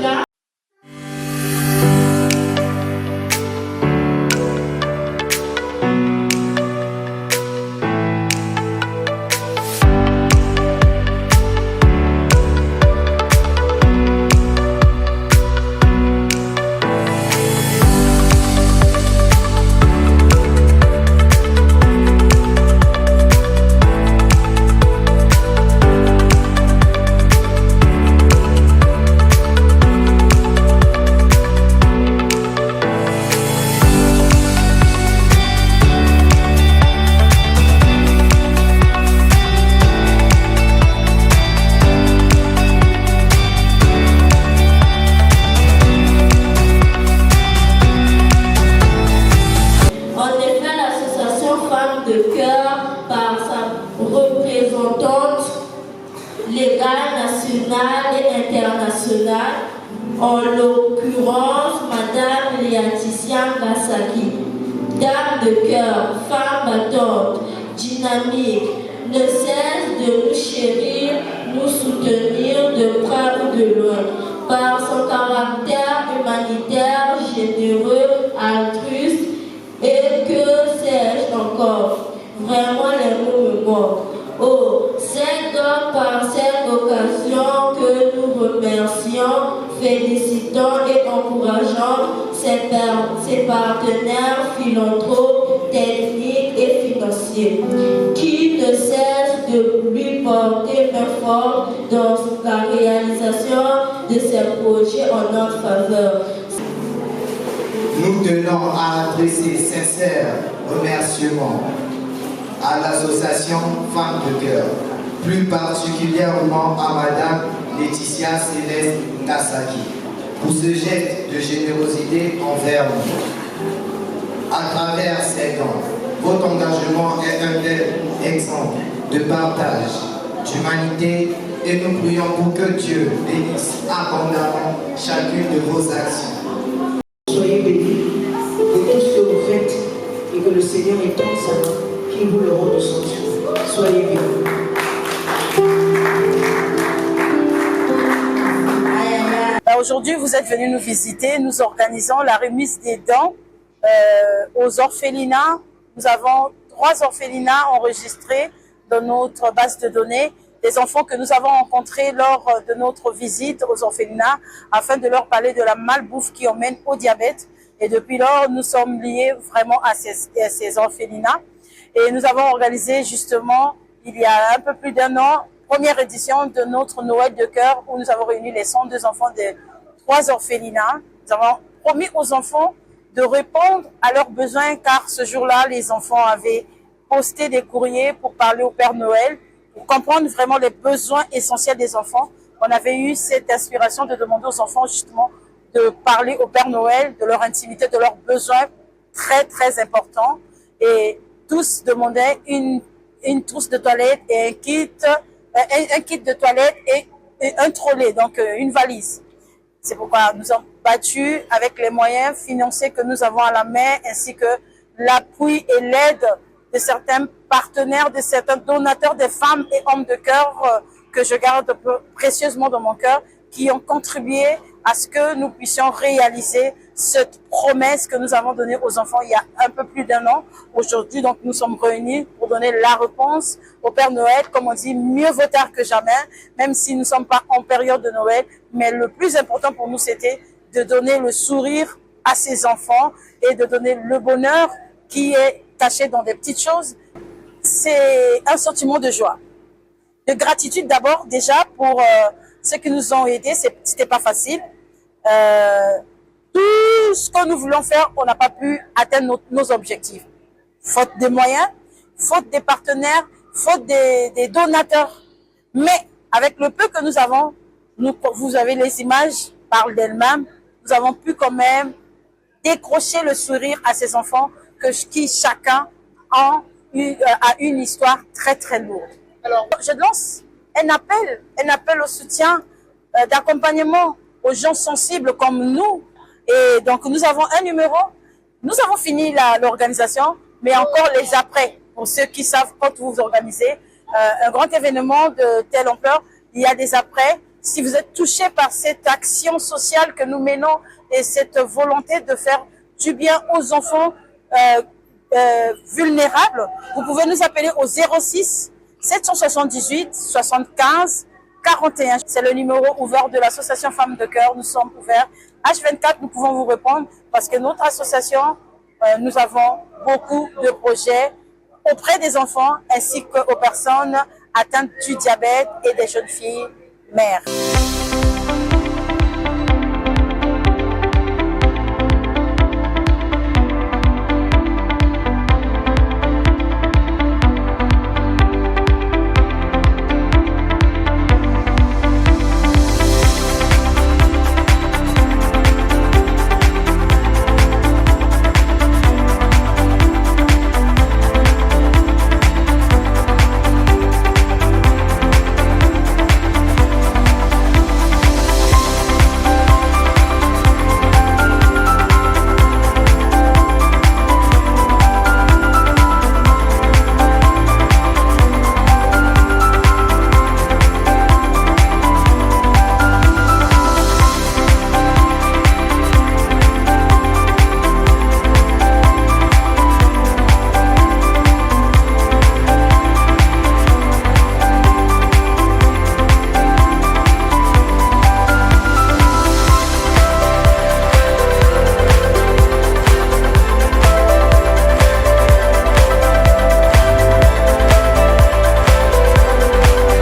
là. De cœur par sa représentante légale nationale et internationale, en l'occurrence Madame Laetitia Ngasaki. Dame de cœur, femme battante, dynamique, ne cesse de nous chérir, nous soutenir de près ou de loin. Par son caractère humanitaire, généreux, altruiste, et que sais-je encore? Vraiment les mots me manquent. Oh, c'est donc par cette occasion que nous remercions, félicitons et encourageons ses partenaires philanthropes, techniques et financiers, qui ne cessent de lui porter main forte dans la réalisation de ses projets en notre faveur. Nous tenons à adresser sincères remerciements à l'association Femmes de Cœur, plus particulièrement à Madame Laetitia Céleste Ngasaki, pour ce geste de générosité envers nous. À travers ces dons, votre engagement est un bel exemple de partage, d'humanité, et nous prions pour que Dieu bénisse abondamment chacune de vos actions. Soyez bénis de tout ce que vous faites et que le Seigneur étende sa main, qu'il vous le rende de son Dieu. Soyez bénis. Aujourd'hui, vous êtes venus nous visiter. Nous organisons la remise des dons aux orphelinats. Nous avons 3 orphelinats enregistrés dans notre base de données. Des enfants que nous avons rencontrés lors de notre visite aux orphelinats afin de leur parler de la malbouffe qui emmène au diabète. Et depuis lors, nous sommes liés vraiment à ces orphelinats. Et nous avons organisé justement, il y a un peu plus d'1 an, première édition de notre Noël de cœur où nous avons réuni les 102 enfants de 3 orphelinats. Nous avons promis aux enfants de répondre à leurs besoins car ce jour-là, les enfants avaient posté des courriers pour parler au Père Noël, pour comprendre vraiment les besoins essentiels des enfants. On avait eu cette inspiration de demander aux enfants justement de parler au Père Noël, de leur intimité, de leurs besoins très très importants. Et tous demandaient une trousse de toilette et un kit de toilette et un trolley, donc une valise. C'est pourquoi nous avons battu avec les moyens financiers que nous avons à la main, ainsi que l'appui et l'aide de certains partenaires, de certains donateurs, des femmes et hommes de cœur que je garde précieusement dans mon cœur, qui ont contribué à ce que nous puissions réaliser cette promesse que nous avons donnée aux enfants il y a un peu plus d'1 an. Aujourd'hui, donc, nous sommes réunis pour donner la réponse au Père Noël. Comme on dit, mieux vaut tard que jamais, même si nous ne sommes pas en période de Noël. Mais le plus important pour nous, c'était de donner le sourire à ces enfants et de donner le bonheur qui est caché dans des petites choses. C'est un sentiment de joie, de gratitude d'abord déjà pour ceux qui nous ont aidés. C'était pas facile. Tout ce que nous voulons faire, on n'a pas pu atteindre nos objectifs. Faute de moyens, faute des partenaires, faute des donateurs. Mais avec le peu que nous avons, vous avez les images, parlent d'elles-mêmes, nous avons pu quand même décrocher le sourire à ces enfants qui chacun a une histoire très très lourde. Alors, je lance un appel au soutien, d'accompagnement aux gens sensibles comme nous. Et donc, nous avons un numéro. Nous avons fini l'organisation, mais encore les après. Pour ceux qui savent, quand vous organisez un grand événement de telle ampleur, il y a des après. si vous êtes touché par cette action sociale que nous menons et cette volonté de faire du bien aux enfants vulnérables, vous pouvez nous appeler au 06 778 75 41. C'est le numéro ouvert de l'association Femmes de Cœur. Nous sommes ouverts H24, nous pouvons vous répondre parce que notre association, nous avons beaucoup de projets auprès des enfants ainsi qu'aux personnes atteintes du diabète et des jeunes filles mères.